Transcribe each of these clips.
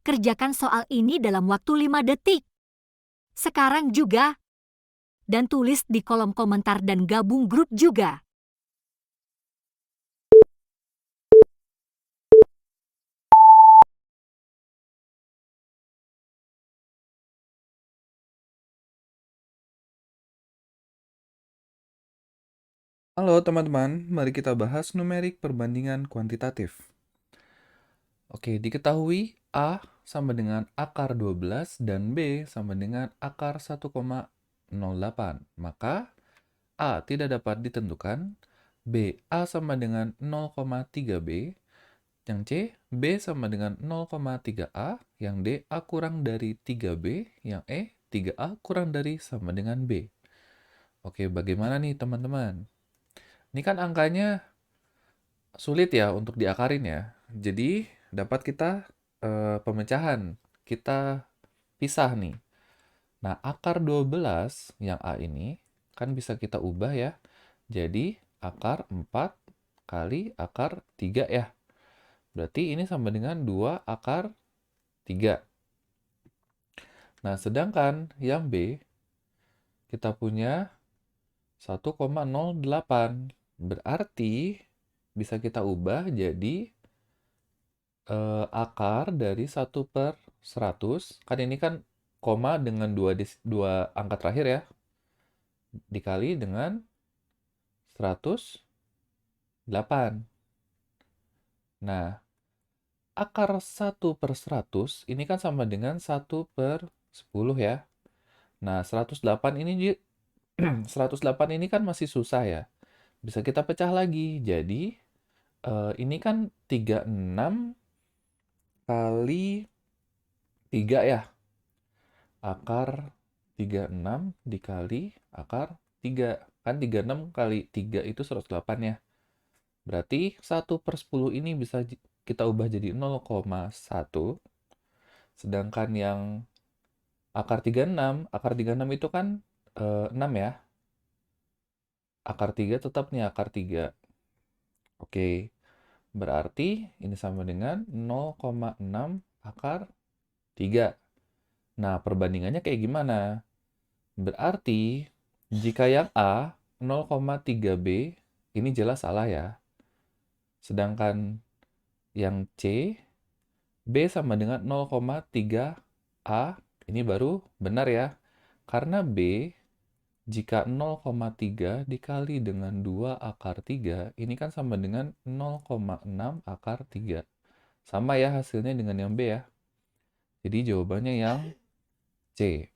Kerjakan soal ini dalam waktu 5 detik. Sekarang juga. Dan tulis di kolom komentar dan gabung grup juga. Halo teman-teman, mari kita bahas numerik perbandingan kuantitatif. Oke, diketahui A sama dengan akar 12 dan B sama dengan akar 1,08. Maka A tidak dapat ditentukan, B A sama dengan 0,3B, yang C B sama dengan 0,3A, yang D A kurang dari 3B, yang E 3A kurang dari sama dengan B. Oke, bagaimana nih teman-teman? Ini kan angkanya sulit ya untuk diakarin ya. Jadi dapat kita pemecahan. Kita pisah nih. Nah, akar 12 yang A ini kan bisa kita ubah ya. Jadi akar 4 kali akar 3 ya. Berarti ini sama dengan 2 akar 3. Nah, sedangkan yang B kita punya 1,08. Berarti bisa kita ubah jadi akar dari 1/100, kan ini kan koma dengan dua angka terakhir ya, dikali dengan 108. Nah, akar 1/100 ini kan sama dengan 1/10 ya. Nah, 108 ini 108 ini kan masih susah ya. Bisa kita pecah lagi. Jadi, ini kan 36 kali 3 ya. Akar 36 dikali akar 3. Kan 36 kali 3 itu 108 ya. Berarti 1/10 ini bisa kita ubah jadi 0,1. Sedangkan yang akar 36 itu kan 6 ya. Akar 3 tetap nih akar 3. Oke, berarti ini sama dengan 0,6 akar 3. Nah, perbandingannya kayak gimana? Berarti, jika yang A 0,3B, ini jelas salah ya. Sedangkan yang C, B sama dengan 0,3A, ini baru benar ya. Karena B, jika 0,3 dikali dengan 2 akar 3, ini kan sama dengan 0,6 akar 3. Sama ya hasilnya dengan yang B ya. Jadi jawabannya yang C.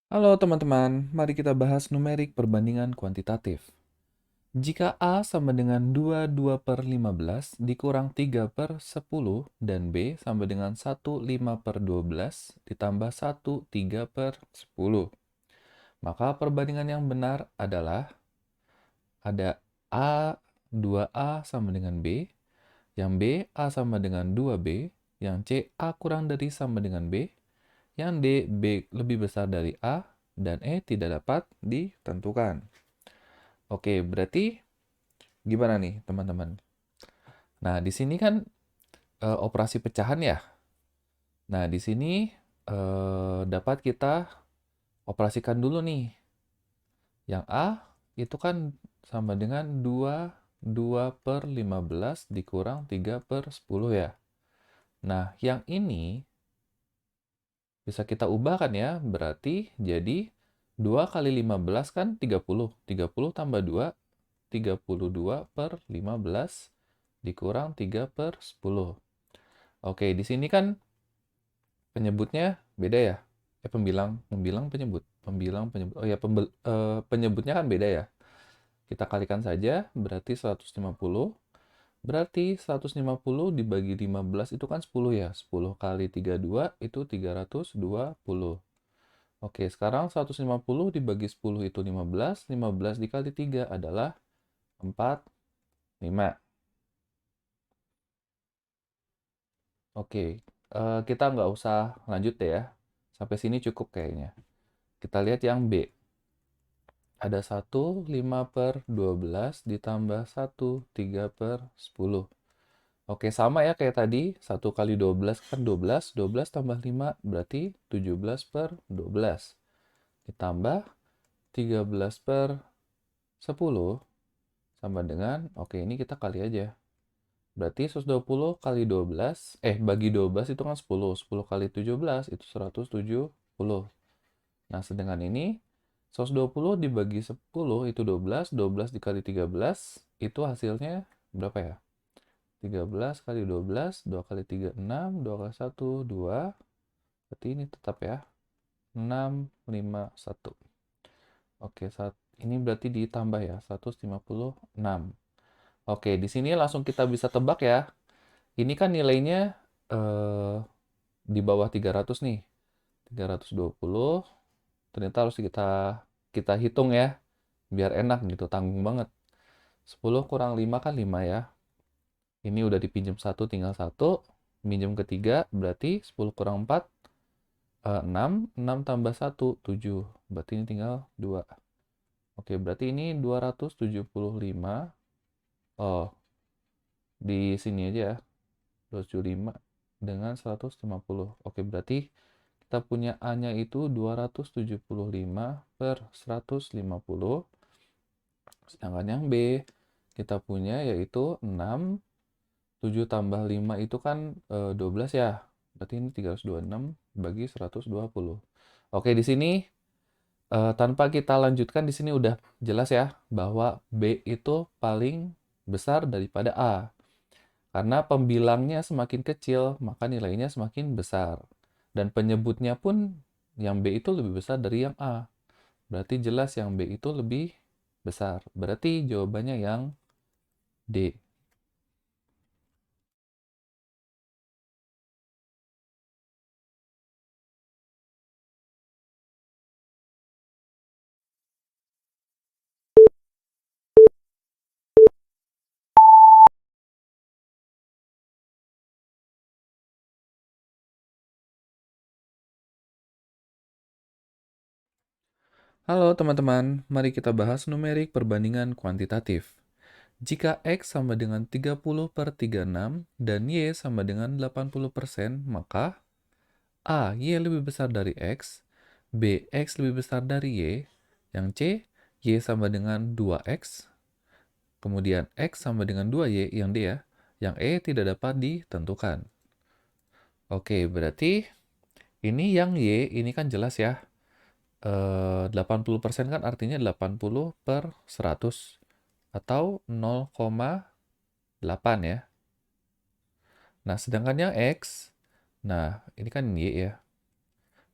Halo teman-teman, mari kita bahas numerik perbandingan kuantitatif. Jika A sama dengan 22/15 dikurang 3/10 dan B sama dengan 1/5/12 ditambah 1/3/10, maka perbandingan yang benar adalah ada A, 2A sama dengan B, yang B, A sama dengan 2B, yang C, A kurang dari sama dengan B, yang D, B lebih besar dari A, dan E tidak dapat ditentukan. Oke, berarti gimana nih teman-teman? Nah, di sini kan operasi pecahan ya. Nah, di sini dapat kita operasikan dulu nih. Yang A itu kan sama dengan 2/15 dikurang 3/10 ya. Nah, yang ini bisa kita ubahkan ya, berarti jadi 2 kali 15 kan 30. 30 tambah 2, 32/15 dikurang 3/10. Oke, di sini kan penyebutnya beda ya. Pembilang, penyebut. Pembilang, penyebut. Oh ya, penyebutnya kan beda ya. Kita kalikan saja, berarti 150. Berarti 150 dibagi 15 itu kan 10 ya. 10 kali 32 itu 320. Oke, sekarang 150 dibagi 10 itu 15. 15 dikali 3 adalah 45. Oke, kita nggak usah lanjut deh ya. Sampai sini cukup kayaknya. Kita lihat yang B. Ada 1, 5 per 12 ditambah 1, 3 per 10. Oke, sama ya kayak tadi. 1 kali 12 kan 12. 12 tambah 5 berarti 17 per 12. Ditambah 13 per 10 sama dengan, oke ini kita kali aja. Berarti 120 kali 12, bagi 12 itu kan 10. 10 kali 17 itu 170. Nah, sedangkan ini 120 dibagi 10 itu 12, 12 dikali 13 itu hasilnya berapa ya? 13 kali 12, 2 kali 3, 6, 2 kali 1, 2. Berarti ini tetap ya, 6, 5, 1. Oke, ini berarti ditambah ya, 156. Oke, di sini langsung kita bisa tebak ya. Ini kan nilainya eh, di bawah 300 nih. 320. Ternyata harus kita kita hitung ya, biar enak gitu, tanggung banget. 10 kurang 5 kan 5 ya. Ini udah dipinjam 1 tinggal 1. Minjem ketiga berarti 10 kurang 4 6. 6 tambah 1 7. Berarti ini tinggal 2. Oke, berarti ini 275. Oh, di sini aja ya. 275 dengan 150. Oke, berarti kita punya A-nya itu 275 per 150. Sedangkan yang B kita punya yaitu 6. 7 tambah 5 itu kan 12 ya. Berarti ini 326 bagi 120. Oke, di sini tanpa kita lanjutkan di sini udah jelas ya bahwa B itu paling besar daripada A. Karena pembilangnya semakin kecil, maka nilainya semakin besar. Dan penyebutnya pun yang B itu lebih besar dari yang A. Berarti jelas yang B itu lebih besar. Berarti jawabannya yang D. Halo teman-teman, mari kita bahas numerik perbandingan kuantitatif. Jika X sama dengan 30 per 36 dan Y sama dengan 80%, maka A. Y lebih besar dari X, B. X lebih besar dari Y, yang C. Y sama dengan 2X, kemudian X sama dengan 2Y, yang D ya, yang E tidak dapat ditentukan. Oke, berarti ini yang Y, ini kan jelas ya, 80% kan artinya 80 per 100 atau 0,8 ya. Nah, sedangkan yang X, nah ini kan Y ya.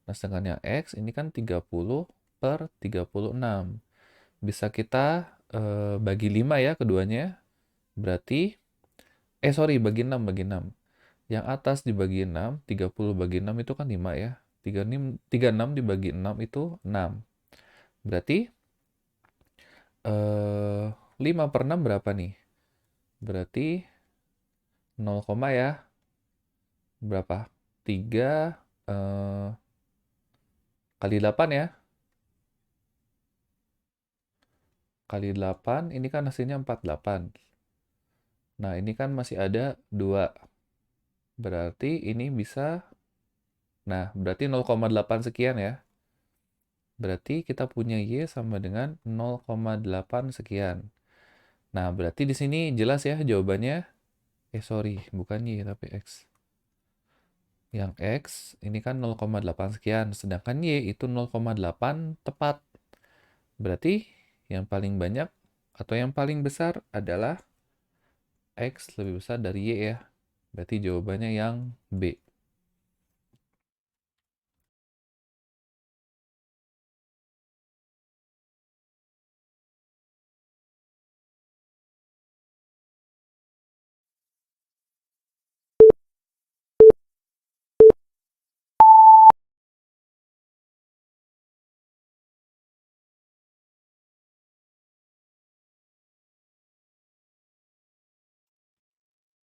Nah, sedangkan yang X ini kan 30 per 36. Bisa kita bagi 5 ya keduanya. Berarti, sorry, bagi 6, bagi 6. Yang atas dibagi 6, 30 bagi 6 itu kan 5 ya. 36 dibagi 6 itu 6. Berarti 5 per 6 berapa nih? Berarti 0, ya. Berapa? 3 kali 8 ya. Kali 8, ini kan hasilnya 48. Nah, ini kan masih ada 2. Berarti ini bisa, nah berarti 0,8 sekian ya. Berarti kita punya Y sama dengan 0,8 sekian. Nah, berarti di sini jelas ya jawabannya. Sorry, bukan Y tapi X. Yang X ini kan 0,8 sekian, sedangkan Y itu 0,8 tepat. Berarti yang paling banyak atau yang paling besar adalah X lebih besar dari Y ya. Berarti jawabannya yang B.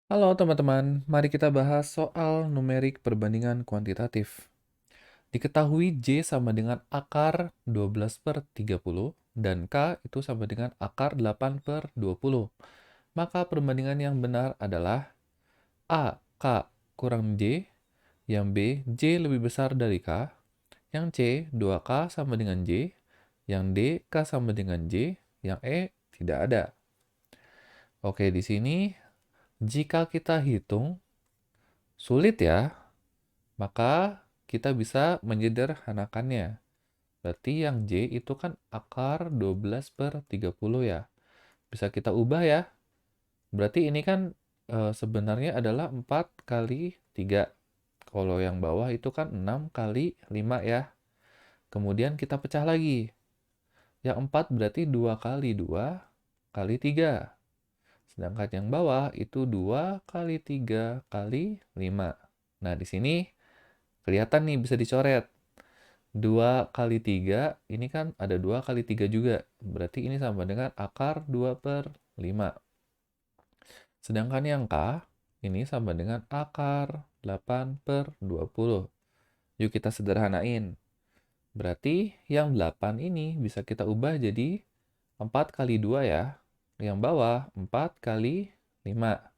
Halo teman-teman, mari kita bahas soal numerik perbandingan kuantitatif. Diketahui J sama dengan akar 12 per 30 dan K itu sama dengan akar 8 per 20. Maka perbandingan yang benar adalah A, K kurang J, yang B, J lebih besar dari K, yang C, 2K sama dengan J, yang D, K sama dengan J, yang E, tidak ada. Oke, di sini jika kita hitung, sulit ya, maka kita bisa menyederhanakannya. Berarti yang J itu kan akar 12 per 30 ya. Bisa kita ubah ya. Berarti ini kan sebenarnya adalah 4 kali 3. Kalau yang bawah itu kan 6 kali 5 ya. Kemudian kita pecah lagi. Yang 4 berarti 2 kali 2 kali 3. Sedangkan yang bawah itu 2 kali 3 kali 5. Nah, di sini kelihatan nih bisa dicoret. 2 kali 3, ini kan ada 2 kali 3 juga. Berarti ini sama dengan akar 2 per 5. Sedangkan yang K, ini sama dengan akar 8 per 20. Yuk kita sederhanain. Berarti yang 8 ini bisa kita ubah jadi 4 kali 2 ya. Yang bawah 4 kali 5.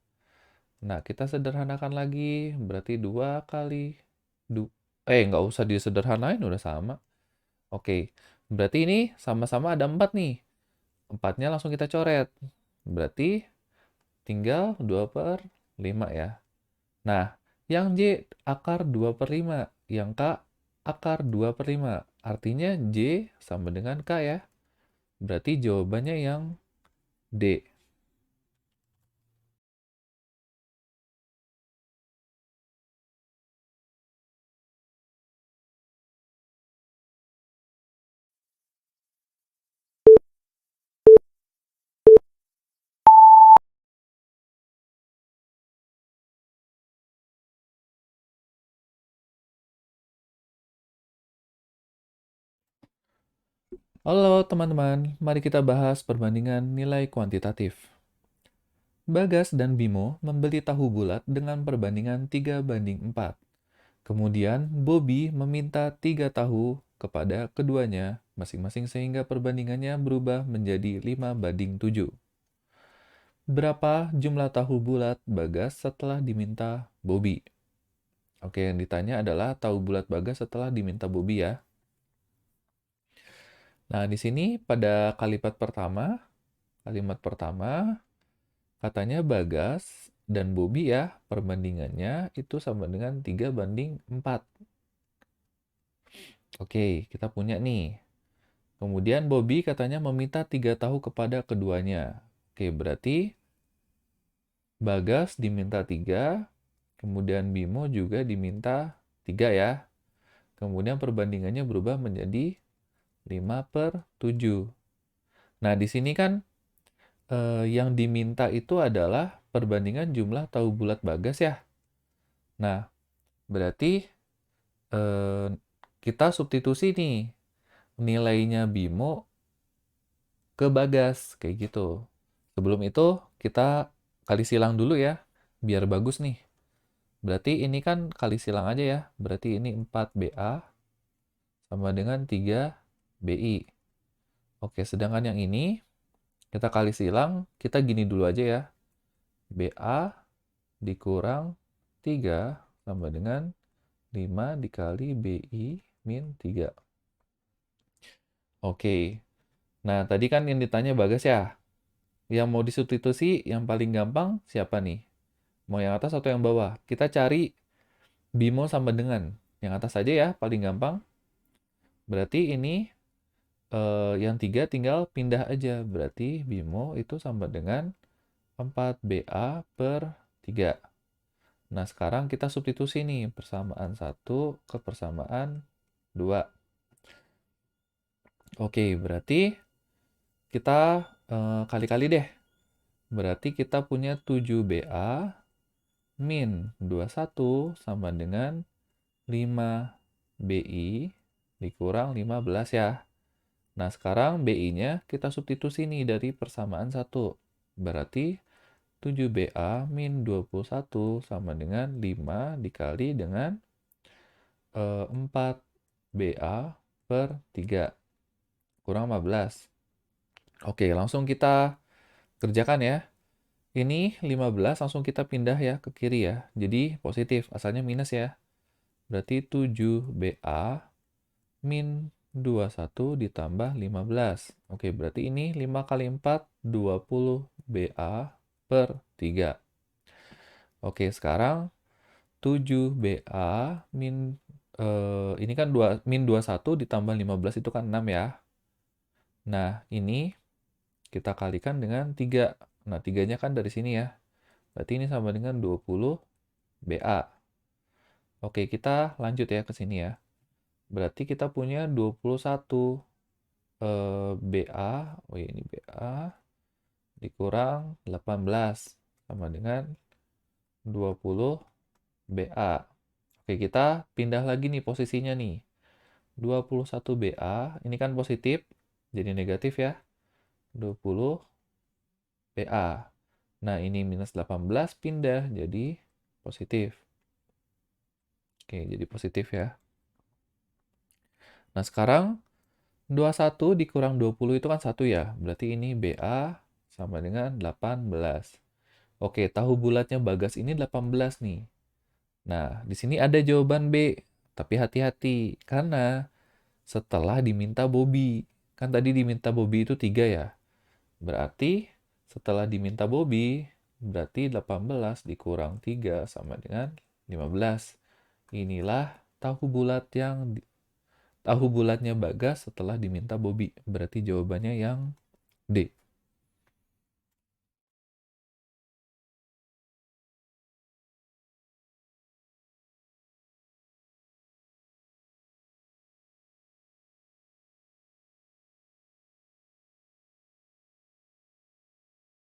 Nah, kita sederhanakan lagi. Berarti 2 kali... nggak usah disederhanain, udah sama. Oke, berarti ini sama-sama ada 4 nih. 4-nya langsung kita coret. Berarti tinggal 2 per 5 ya. Nah, yang J akar 2 per 5. Yang K akar 2 per 5. Artinya J sama dengan K ya. Berarti jawabannya yang D. Halo teman-teman, mari kita bahas perbandingan nilai kuantitatif. Bagas dan Bimo membeli tahu bulat dengan perbandingan 3:4. Kemudian Bobby meminta 3 tahu kepada keduanya masing-masing sehingga perbandingannya berubah menjadi 5:7. Berapa jumlah tahu bulat Bagas setelah diminta Bobby? Oke, yang ditanya adalah tahu bulat Bagas setelah diminta Bobby ya. Nah, di sini pada kalimat pertama katanya Bagas dan Bobby ya, perbandingannya itu sama dengan 3:4. Oke, kita punya nih. Kemudian Bobby katanya meminta 3 tahu kepada keduanya. Oke, berarti Bagas diminta 3, kemudian Bimo juga diminta 3 ya. Kemudian perbandingannya berubah menjadi 5/7. Nah, di sini kan yang diminta itu adalah perbandingan jumlah tahu bulat Bagas ya. Nah, berarti eh, kita substitusi nih nilainya Bimo ke Bagas, kayak gitu. Sebelum itu, kita kali silang dulu ya, biar bagus nih. Berarti ini kan kali silang aja ya, berarti ini 4BA sama dengan 3BI. Oke, sedangkan yang ini, kita kali silang, kita gini dulu aja ya. BA dikurang 3 sama dengan 5 dikali BI min 3. Oke, nah tadi kan yang ditanya Bagas ya. Yang mau disubstitusi yang paling gampang siapa nih? Mau yang atas atau yang bawah? Kita cari Bimo sama dengan. Yang atas saja ya, paling gampang. Berarti ini yang 3 tinggal pindah aja. Berarti Bimo itu sama dengan 4BA per 3. Nah, sekarang kita substitusi nih. Persamaan 1 ke persamaan 2. Oke, berarti kita kali-kali deh. Berarti kita punya 7BA min 21 sama dengan 5BI dikurang 15 ya. Nah, sekarang BI-nya kita substitusi nih dari persamaan 1. Berarti 7BA min 21 sama dengan 5 dikali dengan 4BA per 3 kurang 15. Oke, langsung kita kerjakan ya. Ini 15 langsung kita pindah ya ke kiri ya. Jadi positif, asalnya minus ya. Berarti 7BA min 21 ditambah 15. Oke, berarti ini 5 kali 4, 20BA per 3. Oke, sekarang 7BA ini kan min 21 ditambah 15 itu kan 6 ya. Nah, ini kita kalikan dengan 3. Nah, 3-nya kan dari sini ya. Berarti ini sama dengan 20BA. Oke, kita lanjut ya ke sini ya. Berarti kita punya 21 BA, oh ini BA, dikurang 18, sama dengan 20 BA. Oke, kita pindah lagi nih posisinya nih. 21 BA, ini kan positif, jadi negatif ya. 20 BA. Nah, ini minus 18 pindah jadi positif. Oke, jadi positif ya. Nah, sekarang 21 dikurang 20 itu kan 1 ya. Berarti ini BA sama dengan 18. Oke, tahu bulatnya Bagas ini 18 nih. Nah, di sini ada jawaban B. Tapi hati-hati, karena setelah diminta Bobby. Kan tadi diminta Bobby itu 3 ya. Berarti setelah diminta Bobby, berarti 18 dikurang 3 sama dengan 15. Inilah tahu bulatnya Bagas setelah diminta Bobby. Berarti jawabannya yang D.